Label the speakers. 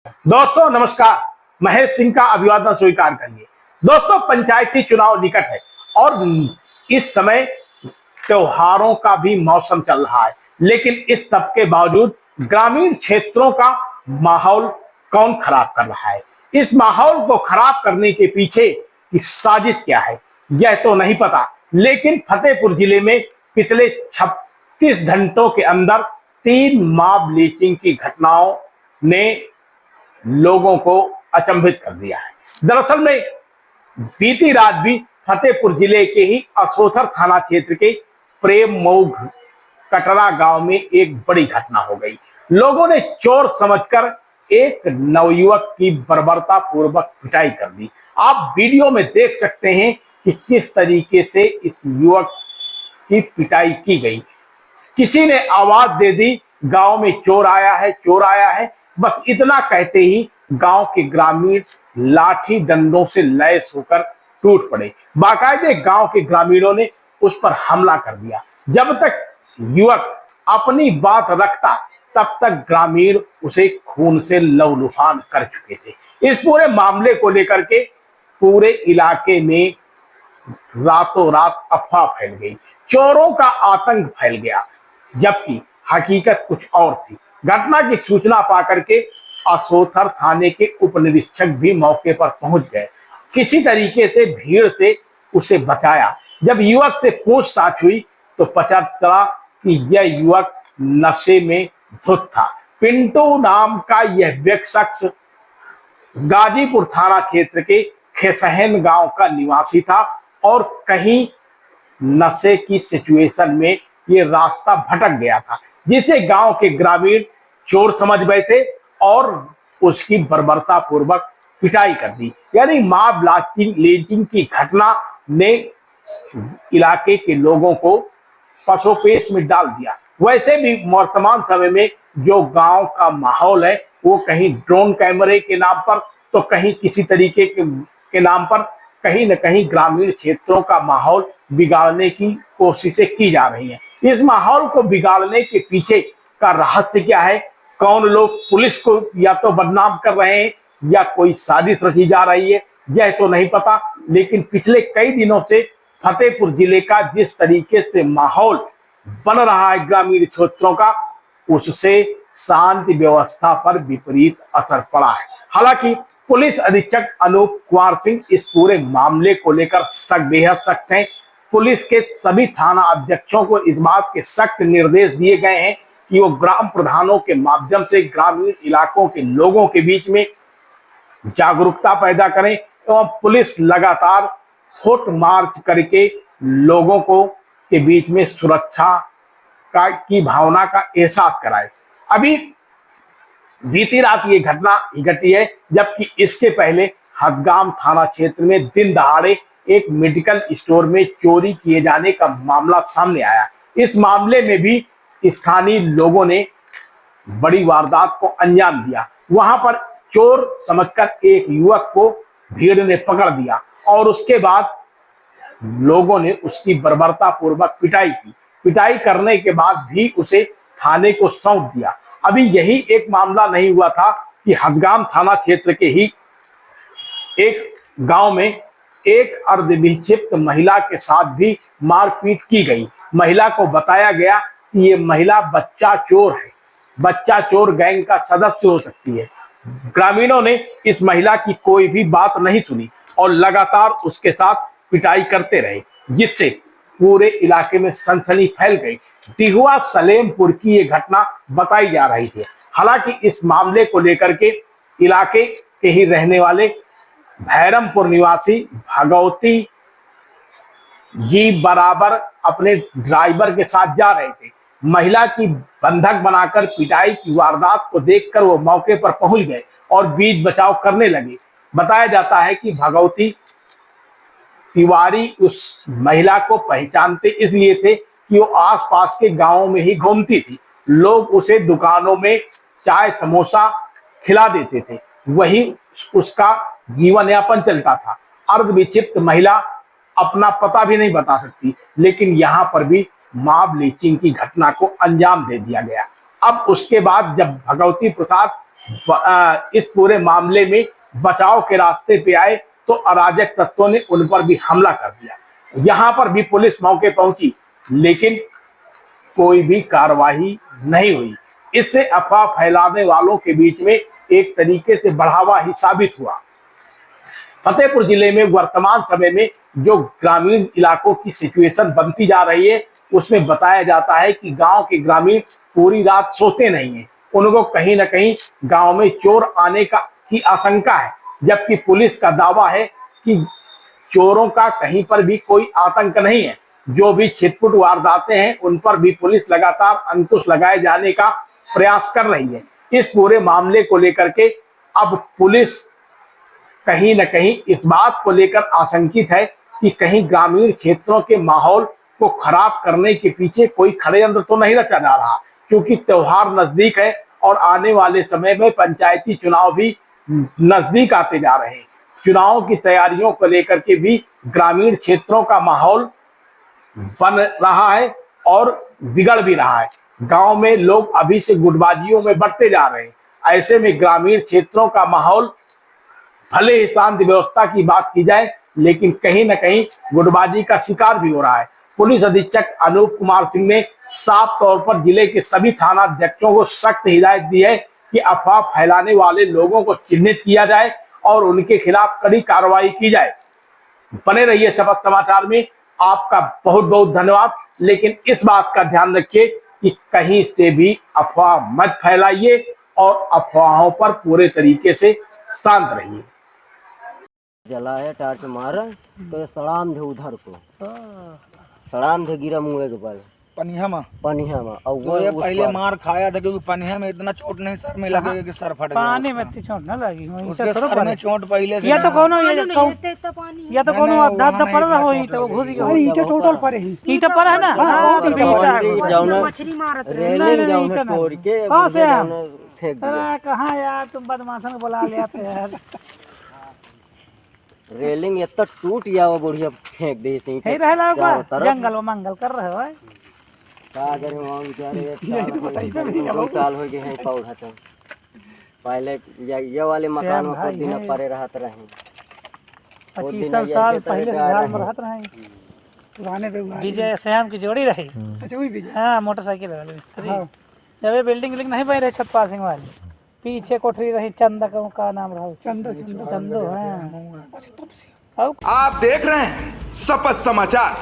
Speaker 1: दोस्तों नमस्कार। महेश सिंह का अभिवादन स्वीकार करिए। दोस्तों पंचायती चुनाव निकट है और इस समय त्योहारों का भी मौसम चल रहा है, लेकिन इस सब के बावजूद ग्रामीण क्षेत्रों का माहौल कौन खराब कर रहा है? इस माहौल को खराब करने के पीछे की साजिश क्या है यह तो नहीं पता, लेकिन फतेहपुर जिले में पिछले 36 घंटों के अंदर 3 मॉब लिंचिंग की घटनाओं ने लोगों को अचंभित कर दिया है। दरअसल में बीती रात भी फतेहपुर जिले के ही असोथर थाना क्षेत्र के प्रेम मऊग कटरा गांव में एक बड़ी घटना हो गई। लोगों ने चोर समझकर एक नवयुवक की बर्बरता पूर्वक पिटाई कर दी। आप वीडियो में देख सकते हैं कि किस तरीके से इस युवक की पिटाई की गई। किसी ने आवाज दे दी, गांव में चोर आया है, चोर आया है। बस इतना कहते ही गांव के ग्रामीण लाठी डंडों से लैस होकर टूट पड़े। बाकायदे गांव के ग्रामीणों ने उस पर हमला कर दिया। जब तक युवक अपनी बात रखता तब तक ग्रामीण उसे खून से लहूलुहान कर चुके थे। इस पूरे मामले को लेकर के पूरे इलाके में रातों रात अफवाह फैल गई, चोरों का आतंक फैल गया, जबकि हकीकत कुछ और थी। घटना की सूचना पाकर के असोथर थाने के उप निरीक्षक भी मौके पर पहुंच गए। किसी तरीके से भीड़ से उसे बचाया। जब युवक से पूछताछ हुई तो पता चला कि यह युवक नशे में धुत था। पिंटू नाम का यह व्यक्ति शख्स गाजीपुर थाना क्षेत्र के खेसहन गांव का निवासी था और कहीं नशे की सिचुएशन में ये रास्ता भटक गया था, जिसे गांव के ग्रामीण चोर समझ बैठे और उसकी बर्बरता पूर्वक पिटाई कर दी। यानी मॉब लिंचिंग की घटना ने इलाके के लोगों को पसोपेश में डाल दिया। वैसे भी वर्तमान समय में जो गांव का माहौल है वो कहीं ड्रोन कैमरे के नाम पर तो कहीं किसी तरीके के नाम पर कहीं न कहीं ग्रामीण क्षेत्रों का माहौल बिगाड़ने की कोशिशें की जा रही हैं। इस माहौल को बिगाड़ने के पीछे का रहस्य क्या है? कौन लोग पुलिस को या तो बदनाम कर रहे हैं या कोई साजिश रची जा रही है, यह तो नहीं पता। लेकिन पिछले कई दिनों से फतेहपुर जिले का जिस तरीके से माहौल बन रहा है ग्रामीण क्षेत्रों का, उससे शांति व्यवस्था पर विपरीत असर पड़ा है। हालांकि पुलिस अधीक्षक अनूप कुमार सिंह इस पूरे मामले को लेकर बेहद सख्त हैं। पुलिस के सभी थाना अध्यक्षों को इस बात के सख्त निर्देश दिए गए हैं कि वो ग्राम प्रधानों के माध्यम से ग्रामीण इलाकों के लोगों के बीच में जागरूकता पैदा करें एवं पुलिस लगातार फुट मार्च करके लोगों को के बीच में सुरक्षा की भावना का एहसास कराए। अभी बीती रात ये घटना घटी है, जबकि इसके पहले हदगाम थाना क्षेत्र में दिन दहाड़े एक मेडिकल स्टोर में चोरी किए जाने का मामला सामने आया। इस मामले में भी स्थानीय लोगों ने बड़ी वारदात को अंजाम दिया। वहां पर चोर समझकर एक युवक को भीड़ ने पकड़ दिया और उसके बाद लोगों ने उसकी बर्बरता पूर्वक पिटाई की। पिटाई करने के बाद भी उसे थाने को सौंप दिया। अभी यही एक मामला नहीं हुआ था कि हदगाम थाना क्षेत्र के ही एक गांव में एक अर्धविक्षिप्त महिला के साथ भी मारपीट की गई। महिला को बताया गया कि ये महिला बच्चा चोर है, बच्चा चोर गैंग का सदस्य हो सकती है। ग्रामीणों ने इस महिला की कोई भी बात नहीं सुनी और लगातार उसके साथ पिटाई करते रहे, जिससे पूरे इलाके में सनसनी फैल गई। दिहुआ सलेमपुर की ये घटना बताई जा रही थी। हालांकि इस मामले को लेकर के इलाके के ही रहने वाले भैरमपुर निवासी भगवती जी बराबर अपने ड्राइवर के साथ जा रहे थे। महिला की बंधक बनाकर पिटाई की वारदात को देखकर वो मौके पर पहुंच गए और बीच बचाव करने लगे। बताया जाता है कि भगवती तिवारी उस महिला को पहचानते इसलिए थे कि वो आसपास के गांवों में ही घूमती थी। लोग उसे दुकानों में चाय समोसा खिला देते थे, वही उसका जीवन यापन चलता था। अर्धविक्षिप्त महिला अपना पता भी नहीं बता सकती, लेकिन यहाँ पर भी मॉब लिंचिंग की घटना को अंजाम दे दिया गया। अब उसके बाद जब भगवती प्रसाद इस पूरे मामले में बचाव के रास्ते पे आए तो अराजक तत्वों ने उन पर भी हमला कर दिया। यहां पर भी पुलिस मौके पहुंची, लेकिन कोई भी कार्रवाई नहीं हुई। इससे अफवाह फैलाने वालों के बीच में एक तरीके से बढ़ावा ही साबित हुआ। फतेहपुर जिले में वर्तमान समय में जो ग्रामीण इलाकों की सिचुएशन बनती जा रही है, उसमें बताया जाता है कि गांव के ग्रामीण पूरी रात सोते नहीं है। उनको कहीं ना कहीं गांव में चोर आने की आशंका है, जबकि पुलिस का दावा है कि चोरों का कहीं पर भी कोई आतंक नहीं है। जो भी छिटपुट वारदातें हैं, उन पर भी पुलिस लगातार अंकुश लगाए जाने का प्रयास कर रही है। इस पूरे मामले को लेकर के अब पुलिस कहीं न कहीं इस बात को लेकर आशंकित है कि कहीं ग्रामीण क्षेत्रों के माहौल को खराब करने के पीछे कोई षड्यंत्र तो नहीं रचा जा रहा, क्योंकि त्योहार नजदीक है और आने वाले समय में पंचायती चुनाव भी नजदीक आते जा रहे हैं। चुनाव की तैयारियों को लेकर के भी ग्रामीण क्षेत्रों का माहौल बन रहा है और बिगड़ भी रहा है। गांव में लोग अभी से गुटबाजियों में बढ़ते जा रहे हैं। ऐसे में ग्रामीण क्षेत्रों का माहौल, भले ही शांति व्यवस्था की बात की जाए, लेकिन कहीं न कहीं गुटबाजी का शिकार भी हो रहा है। पुलिस अधीक्षक अनूप कुमार सिंह ने साफ तौर पर जिले के सभी थाना अध्यक्षों को सख्त हिदायत दी है कि अफवाह फैलाने वाले लोगों को चिन्हित किया जाए और उनके खिलाफ कड़ी कार्रवाई की जाए। बने रहिए शपथ समाचार में। आपका बहुत बहुत धन्यवाद। लेकिन इस बात का ध्यान रखिए कि कहीं से भी अफवाह मत फैलाइए और अफवाहों पर पूरे तरीके से शांत रहिए।
Speaker 2: जला है टार्च मारा तो ये सड़ाम थे उधर को, सड़ाम थे गिरा मुँह के बल पनिया में और वो
Speaker 3: ये पहले मार खाया था, क्योंकि पनिया में इतना चोट नहीं सर में लगेगा कि सर फट गया।
Speaker 4: पानी में इतनी चोट ना लगी
Speaker 3: उसके सर में चोट पहले से
Speaker 4: या तो कोनो या तो कोनो दाद द पड़ रहा हो ही तो घुस गया। ईटा टोटल पड़े ही, ईटा पड़ है ना। हां
Speaker 2: मछली मारत रेलिंग जाऊं तोड़ के
Speaker 4: कहां से
Speaker 2: फेंक दिया।
Speaker 4: अरे कहां यार, तुम बदमाशन को बुला लिया थे यार।
Speaker 2: रेलिंग इतना टूट गया वो बढ़िया फेंक दे से
Speaker 4: ही रहला जंगल में मंगल कर रहे हो
Speaker 2: का अगर वहां बेचारे साल हो गए हैं पौधा तो पहले ये वाले मकान में कुछ दिन पड़े रहत रहे
Speaker 4: 25 साल पहले झाड़ में रहत रहे पुराने पे विजय श्याम की जोड़ी रही। अच्छा वही विजय, हां मोटरसाइकिल वाले मिस्त्री। जब ये बिल्डिंग नहीं बन रही छतपाल सिंह वाली, पीछे कोठरी रही चंदा का नाम रहा चंदो। हां
Speaker 5: आप देख रहे हैं शपथ समाचार।